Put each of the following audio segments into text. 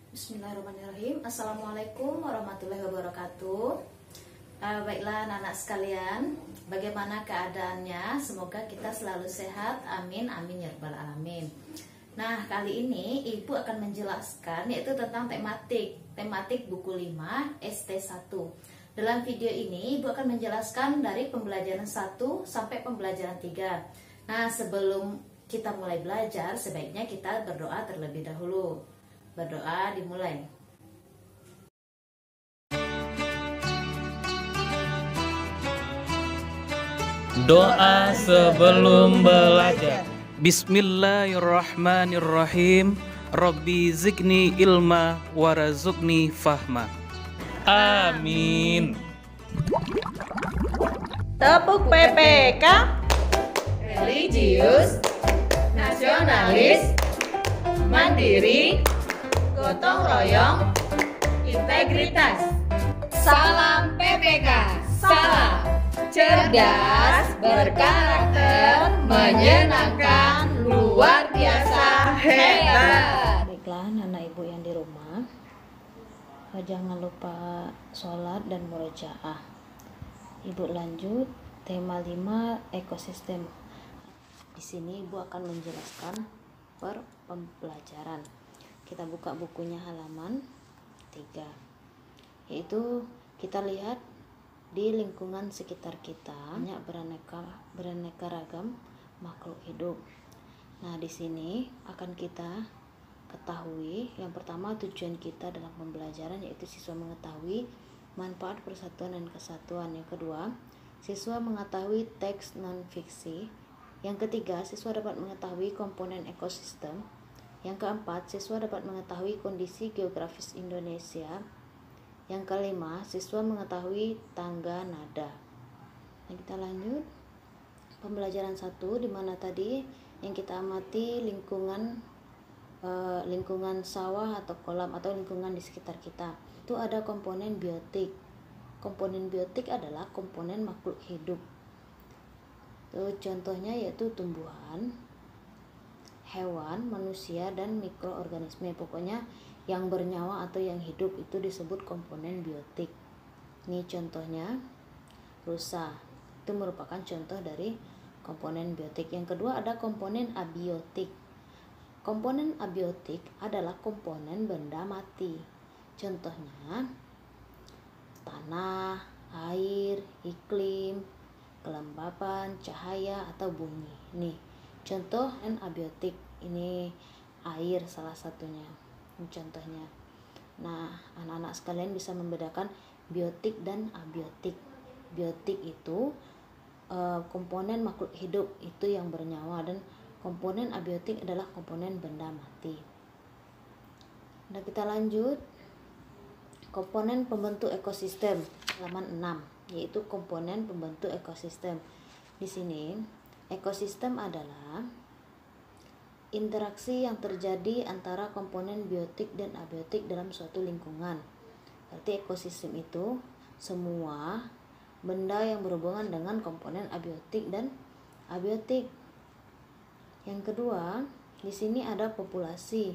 Bismillahirrahmanirrahim. Assalamualaikum warahmatullahi wabarakatuh. Baiklah anak-anak sekalian, bagaimana keadaannya? Semoga kita selalu sehat, amin, amin ya rabbal alamin. Nah, kali ini Ibu akan menjelaskan yaitu tentang tematik buku 5 ST1. Dalam video ini Ibu akan menjelaskan dari pembelajaran 1 sampai pembelajaran 3. Nah, sebelum kita mulai belajar, sebaiknya kita berdoa terlebih dahulu. Berdoa dimulai. Doa sebelum belajar. Bismillahirrahmanirrahim. Rabbi zikni ilma warazukni fahma. Amin. Tepuk PPK, Religius, nasionalis, mandiri, gotong royong, integritas. Salam PPK. Salam cerdas, berkarakter, menyenangkan, luar biasa, hebat. Baiklah anak ibu yang di rumah, jangan lupa sholat dan murojaah. Ibu lanjut tema 5 ekosistem. Di sini ibu akan menjelaskan per pembelajaran. Kita buka bukunya halaman 3, yaitu kita lihat di lingkungan sekitar kita banyak beraneka ragam makhluk hidup. Nah, di sini akan kita ketahui yang pertama tujuan kita dalam pembelajaran, yaitu siswa mengetahui manfaat persatuan dan kesatuan. Yang kedua, siswa mengetahui teks non-fiksi. Yang ketiga, siswa dapat mengetahui komponen ekosistem. Yang keempat, siswa dapat mengetahui kondisi geografis Indonesia. Yang kelima, siswa mengetahui tangga nada. Nah, kita lanjut pembelajaran 1, di mana tadi yang kita amati lingkungan sawah atau kolam atau lingkungan di sekitar kita. Itu ada komponen biotik. Komponen biotik adalah komponen makhluk hidup. Itu contohnya yaitu tumbuhan, hewan, manusia, dan mikroorganisme. Pokoknya yang bernyawa atau yang hidup itu disebut komponen biotik. Ini contohnya rusa. Itu merupakan contoh dari komponen biotik. Yang kedua ada komponen abiotik. Komponen abiotik adalah komponen benda mati. Contohnya tanah, air, iklim, kelembapan, cahaya, atau bumi. Nih, contoh abiotik. Ini air salah satunya. Ini contohnya. Nah, anak-anak sekalian bisa membedakan biotik dan abiotik. Biotik itu komponen makhluk hidup itu yang bernyawa, dan komponen abiotik adalah komponen benda mati. Nah, kita lanjut. Komponen pembentuk ekosistem halaman 6, yaitu komponen pembentuk ekosistem. Di sini ekosistem adalah interaksi yang terjadi antara komponen biotik dan abiotik dalam suatu lingkungan. Berarti ekosistem itu semua benda yang berhubungan dengan komponen abiotik dan abiotik. Yang kedua, di sini ada populasi.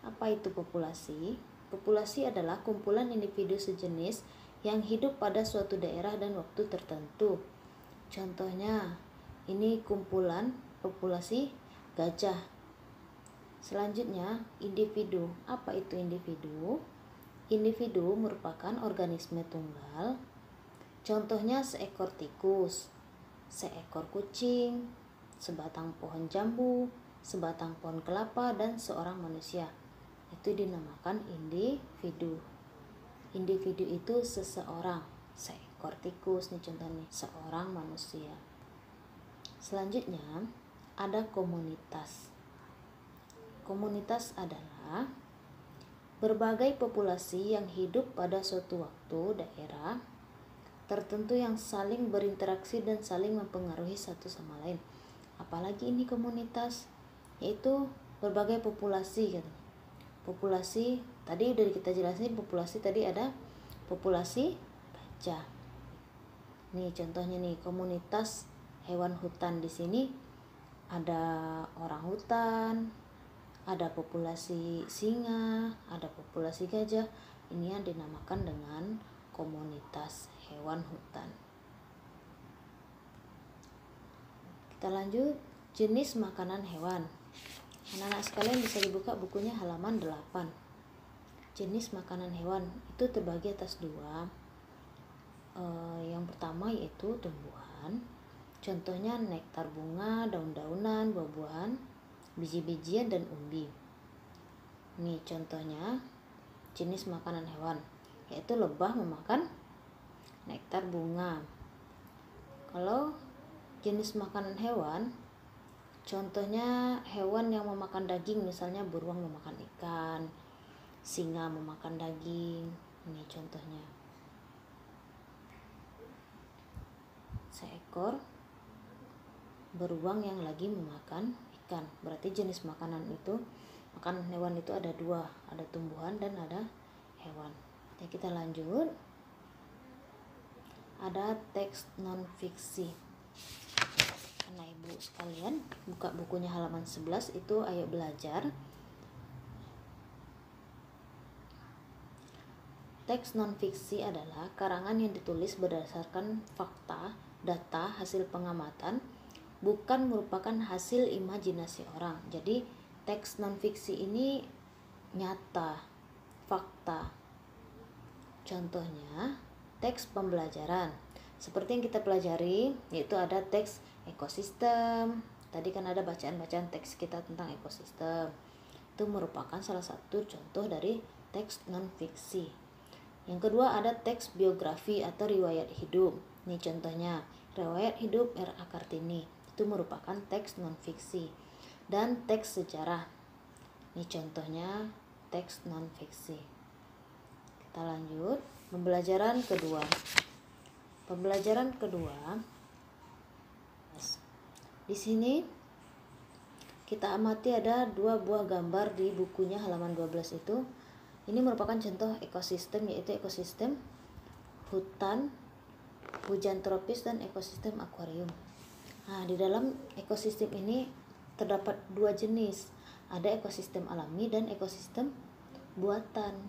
Apa itu populasi? Populasi adalah kumpulan individu sejenis yang hidup pada suatu daerah dan waktu tertentu. Contohnya, ini kumpulan populasi gajah. Selanjutnya, individu. Apa itu individu? Individu merupakan organisme tunggal. Contohnya seekor tikus, seekor kucing, sebatang pohon jambu, sebatang pohon kelapa, dan seorang manusia. Itu dinamakan individu. Individu itu seseorang. Seekor tikus nih contohnya, seorang manusia. Selanjutnya ada komunitas. Komunitas adalah berbagai populasi yang hidup pada suatu waktu daerah tertentu yang saling berinteraksi dan saling mempengaruhi satu sama lain. Apalagi ini komunitas, yaitu berbagai populasi gitu. Populasi tadi udah kita jelasin, populasi tadi ada populasi gajah. Nih contohnya nih, komunitas hewan hutan. Di sini ada orang hutan, ada populasi singa, ada populasi gajah. Ini yang dinamakan dengan komunitas hewan hutan. Kita lanjut, jenis makanan hewan. Anak-anak sekalian bisa dibuka bukunya halaman 8. Jenis makanan hewan itu terbagi atas dua. Yang pertama yaitu tumbuhan. Contohnya nektar bunga, daun-daunan, buah-buahan, biji-bijian, dan umbi. Ini contohnya jenis makanan hewan, yaitu lebah memakan nektar bunga. Kalau jenis makanan hewan, contohnya hewan yang memakan daging, misalnya beruang memakan ikan, singa memakan daging. Ini contohnya. Seekor beruang yang lagi memakan ikan. Berarti jenis makanan hewan itu ada dua, ada tumbuhan dan ada hewan. Jadi kita lanjut. Ada teks non fiksi. Anak ibu sekalian buka bukunya halaman 11, itu ayo belajar. Teks non fiksi adalah karangan yang ditulis berdasarkan fakta, data, hasil pengamatan, bukan merupakan hasil imajinasi orang. Jadi teks non-fiksi ini nyata, fakta. Contohnya teks pembelajaran, seperti yang kita pelajari, yaitu ada teks ekosistem. Tadi kan ada bacaan-bacaan teks kita tentang ekosistem. Itu merupakan salah satu contoh dari teks non-fiksi. Yang kedua ada teks biografi atau riwayat hidup. Ini contohnya riwayat hidup R.A. Kartini. Itu merupakan teks non-fiksi. Dan teks sejarah. Ini contohnya teks non-fiksi. Kita lanjut. Pembelajaran kedua. Pembelajaran kedua. Di sini kita amati ada 2 buah gambar di bukunya halaman 12 itu. Ini merupakan contoh ekosistem, yaitu ekosistem hutan, hujan tropis, dan ekosistem akuarium. Nah, di dalam ekosistem ini terdapat 2 jenis. Ada ekosistem alami dan ekosistem buatan.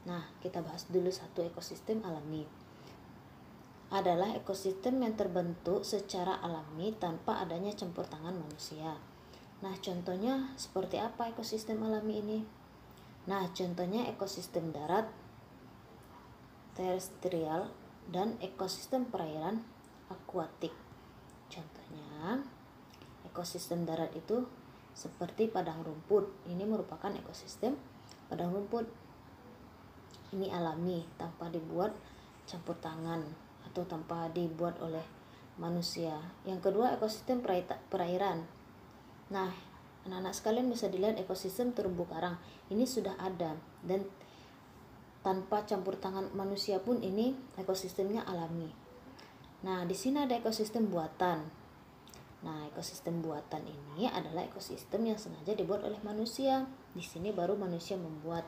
Nah, kita bahas dulu satu ekosistem alami. Adalah ekosistem yang terbentuk secara alami tanpa adanya campur tangan manusia. Nah, contohnya seperti apa ekosistem alami ini? Nah, contohnya ekosistem darat, terestrial, dan ekosistem perairan akuatik. Contohnya, ekosistem darat itu seperti padang rumput. Ini merupakan ekosistem padang rumput. Ini alami, tanpa dibuat campur tangan atau tanpa dibuat oleh manusia. Yang kedua, ekosistem perairan. Nah, anak-anak sekalian bisa dilihat ekosistem terumbu karang. Ini sudah ada dan tanpa campur tangan manusia pun ini ekosistemnya alami. Nah, di sini ada ekosistem buatan. Nah, ekosistem buatan ini adalah ekosistem yang sengaja dibuat oleh manusia. Di sini baru manusia membuat.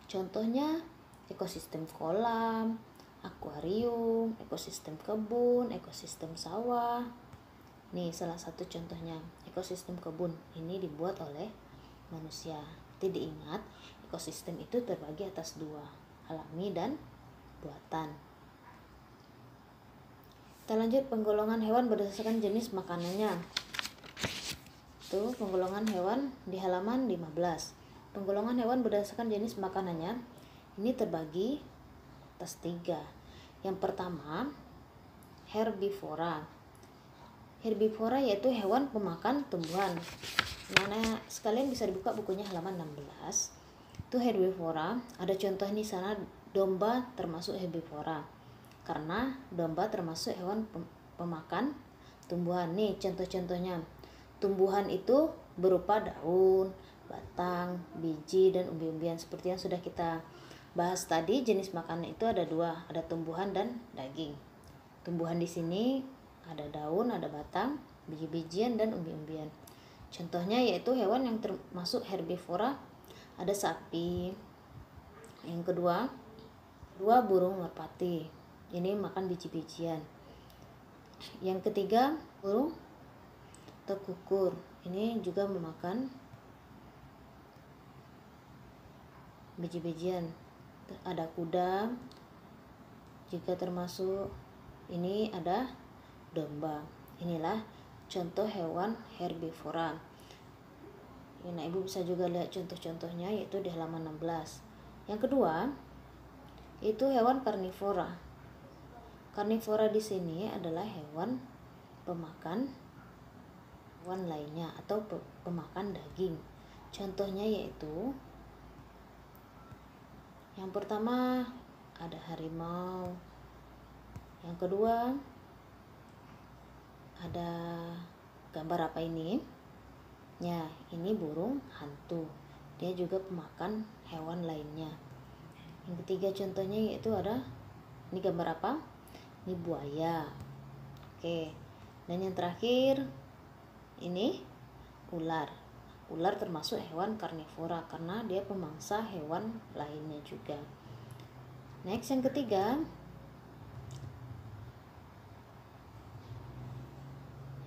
Contohnya ekosistem kolam, akuarium, ekosistem kebun, ekosistem sawah. Nih salah satu contohnya, ekosistem kebun ini dibuat oleh manusia. Jadi diingat, ekosistem itu terbagi atas 2, alami dan buatan. Kita lanjut penggolongan hewan berdasarkan jenis makanannya. Tuh, penggolongan hewan di halaman 15. Penggolongan hewan berdasarkan jenis makanannya ini terbagi atas 3. Yang pertama, herbivora. Herbivora yaitu hewan pemakan tumbuhan. Mana sekalian bisa dibuka bukunya halaman 16. Itu herbivora. Ada contoh di sana, domba termasuk herbivora. Karena domba termasuk hewan pemakan tumbuhan. Nih contoh-contohnya. Tumbuhan itu berupa daun, batang, biji, dan umbi-umbian. Seperti yang sudah kita bahas tadi, jenis makanan itu ada 2, ada tumbuhan dan daging. Tumbuhan di sini ada daun, ada batang, biji-bijian, dan umbi-umbian. Contohnya yaitu hewan yang termasuk herbivora, ada sapi. Yang kedua, burung merpati. Ini makan biji-bijian. Yang ketiga, burung tekukur. Ini juga memakan biji-bijian, ada kuda, jika termasuk ini ada domba. Inilah contoh hewan herbivora. Nah, Ibu bisa juga lihat contoh-contohnya yaitu di halaman 16. Yang kedua, itu hewan karnivora. Karnivora di sini adalah hewan pemakan hewan lainnya atau pemakan daging. Contohnya yaitu yang pertama ada harimau. Yang kedua ada gambar apa ini? Ya, ini burung hantu. Dia juga pemakan hewan lainnya. Yang ketiga contohnya yaitu ada, ini gambar apa? Ini buaya. Oke. Dan yang terakhir ini ular. Ular termasuk hewan karnivora karena dia pemangsa hewan lainnya juga. Next, yang ketiga.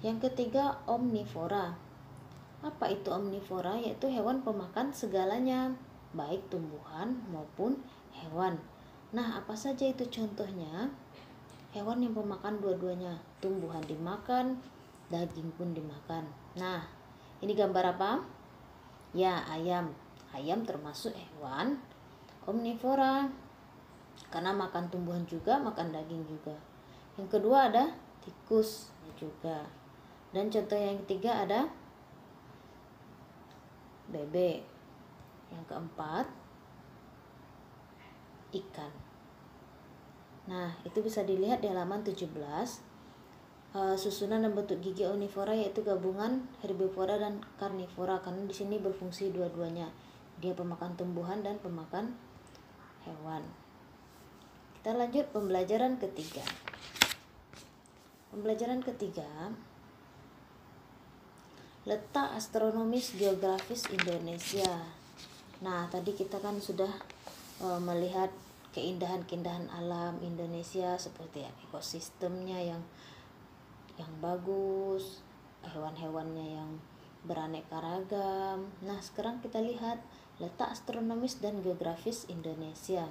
Yang ketiga omnivora. Apa itu omnivora? Yaitu hewan pemakan segalanya, baik tumbuhan maupun hewan. Nah, apa saja itu contohnya? Hewan yang pemakan dua-duanya, tumbuhan dimakan, daging pun dimakan. Nah, ini gambar apa? Ya, ayam. Ayam termasuk hewan omnivora karena makan tumbuhan juga, makan daging juga. Yang kedua ada tikus juga. Dan contoh yang ketiga ada bebek. Yang keempat ikan. Nah, itu bisa dilihat di halaman 17. Susunan dan bentuk gigi omnivora yaitu gabungan herbivora dan karnivora karena di sini berfungsi dua-duanya. Dia pemakan tumbuhan dan pemakan hewan. Kita lanjut pembelajaran ketiga. Pembelajaran ketiga, letak astronomis geografis Indonesia. Nah, tadi kita kan sudah melihat keindahan-keindahan alam Indonesia seperti ekosistemnya yang bagus, hewan-hewannya yang beraneka ragam. Nah, sekarang kita lihat letak astronomis dan geografis Indonesia.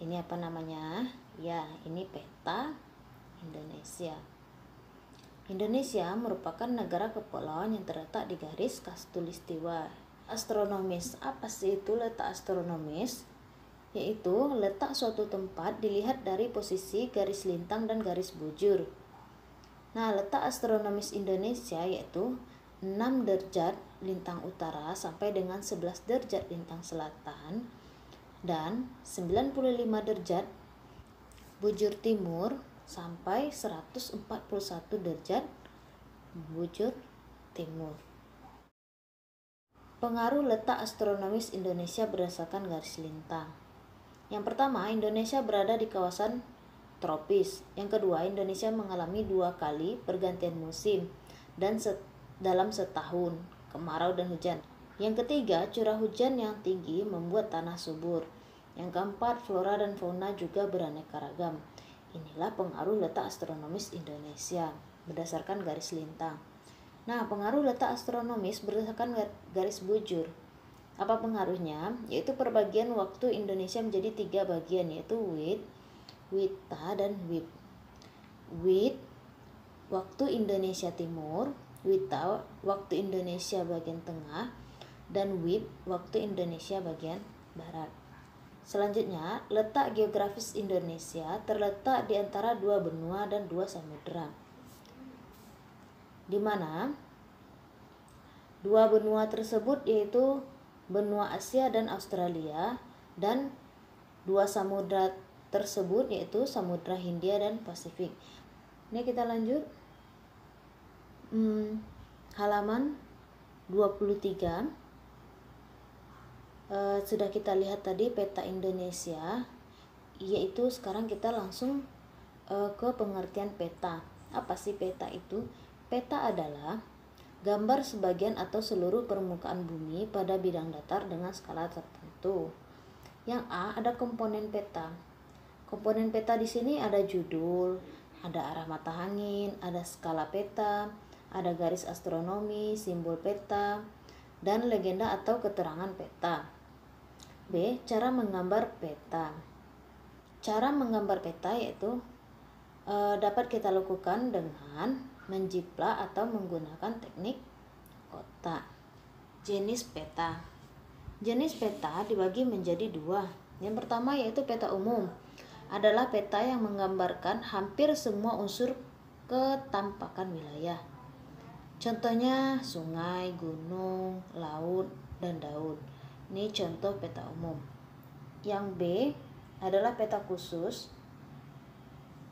Ini apa namanya? Ya, ini peta Indonesia. Indonesia merupakan negara kepulauan yang terletak di garis khatulistiwa. Astronomis, apa sih itu letak astronomis? Yaitu letak suatu tempat dilihat dari posisi garis lintang dan garis bujur. Nah, letak astronomis Indonesia yaitu 6 derajat lintang utara sampai dengan 11 derajat lintang selatan dan 95 derajat bujur timur sampai 141 derajat bujur timur. Pengaruh letak astronomis Indonesia berdasarkan garis lintang. Yang pertama, Indonesia berada di kawasan tropis. Yang kedua, Indonesia mengalami 2 kali pergantian musim dan dalam setahun, kemarau dan hujan. Yang ketiga, curah hujan yang tinggi membuat tanah subur. Yang keempat, flora dan fauna juga beraneka ragam. Inilah pengaruh letak astronomis Indonesia berdasarkan garis lintang. Nah, pengaruh letak astronomis berdasarkan garis bujur. Apa pengaruhnya? Yaitu perbagian waktu Indonesia menjadi 3 bagian, yaitu WIT, WITA, dan WIB. WIT, waktu Indonesia Timur, WITA, waktu Indonesia bagian tengah, dan WIB, waktu Indonesia bagian barat. Selanjutnya, letak geografis Indonesia terletak di antara 2 benua dan 2 samudera. Di mana 2 benua tersebut yaitu benua Asia dan Australia, dan 2 samudera tersebut yaitu Samudra Hindia dan Pasifik. Ini kita lanjut halaman 23. Sudah kita lihat tadi peta Indonesia, yaitu sekarang kita langsung ke pengertian peta. Apa sih peta itu? Peta adalah gambar sebagian atau seluruh permukaan bumi pada bidang datar dengan skala tertentu. Yang A, ada komponen peta. Komponen peta di sini ada judul, ada arah mata angin, ada skala peta, ada garis astronomi, simbol peta, dan legenda atau keterangan peta. B. Cara menggambar peta. Cara menggambar peta yaitu dapat kita lakukan dengan menjiplak atau menggunakan teknik kotak. Jenis peta. Jenis peta dibagi menjadi dua. Yang pertama yaitu peta umum. Adalah peta yang menggambarkan hampir semua unsur ketampakan wilayah. Contohnya sungai, gunung, laut, dan daun. Ini contoh peta umum. Yang B adalah peta khusus.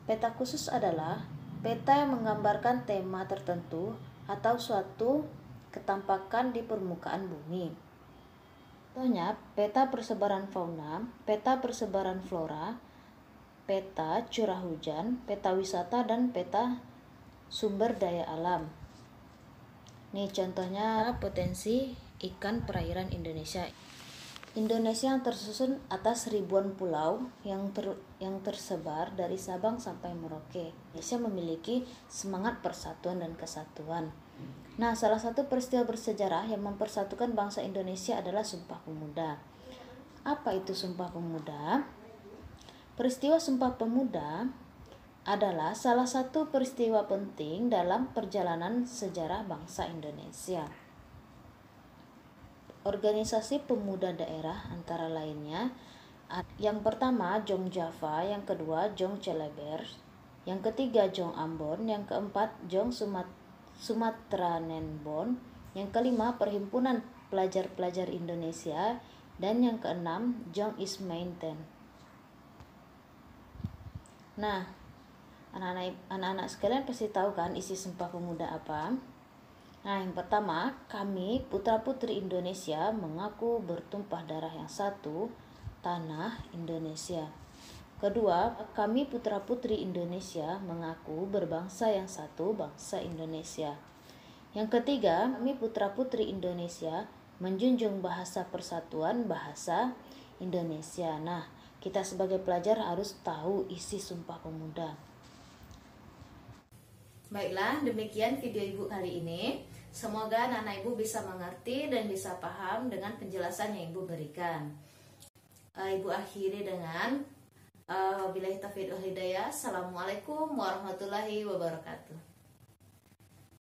Peta khusus adalah peta yang menggambarkan tema tertentu atau suatu ketampakan di permukaan bumi. Contohnya peta persebaran fauna, peta persebaran flora, peta curah hujan, peta wisata, dan peta sumber daya alam. Nih contohnya potensi ikan perairan Indonesia. Indonesia yang tersusun atas ribuan pulau yang tersebar dari Sabang sampai Merauke. Indonesia memiliki semangat persatuan dan kesatuan. Nah, salah satu peristiwa bersejarah yang mempersatukan bangsa Indonesia adalah Sumpah Pemuda. Apa itu Sumpah Pemuda? Peristiwa Sumpah Pemuda adalah salah satu peristiwa penting dalam perjalanan sejarah bangsa Indonesia. Organisasi pemuda daerah antara lainnya yang pertama Jong Java, yang kedua Jong Celeber, yang ketiga Jong Ambon, yang keempat Jong Sumatra Nenbon, yang kelima Perhimpunan Pelajar-Pelajar Indonesia, dan yang keenam Jong East Mountain. Nah, anak-anak sekalian pasti tahu kan isi Sumpah Pemuda apa? Nah, yang pertama, kami putra-putri Indonesia mengaku bertumpah darah yang satu, tanah Indonesia. Kedua, kami putra-putri Indonesia mengaku berbangsa yang satu, bangsa Indonesia. Yang ketiga, kami putra-putri Indonesia menjunjung bahasa persatuan, bahasa Indonesia. Nah, kita sebagai pelajar harus tahu isi Sumpah Pemuda. Baiklah, demikian video Ibu kali ini. Semoga anak-anak Ibu bisa mengerti dan bisa paham dengan penjelasan yang Ibu berikan. Ibu akhiri dengan wabillahi taufiq wal hidayah. Assalamualaikum warahmatullahi wabarakatuh.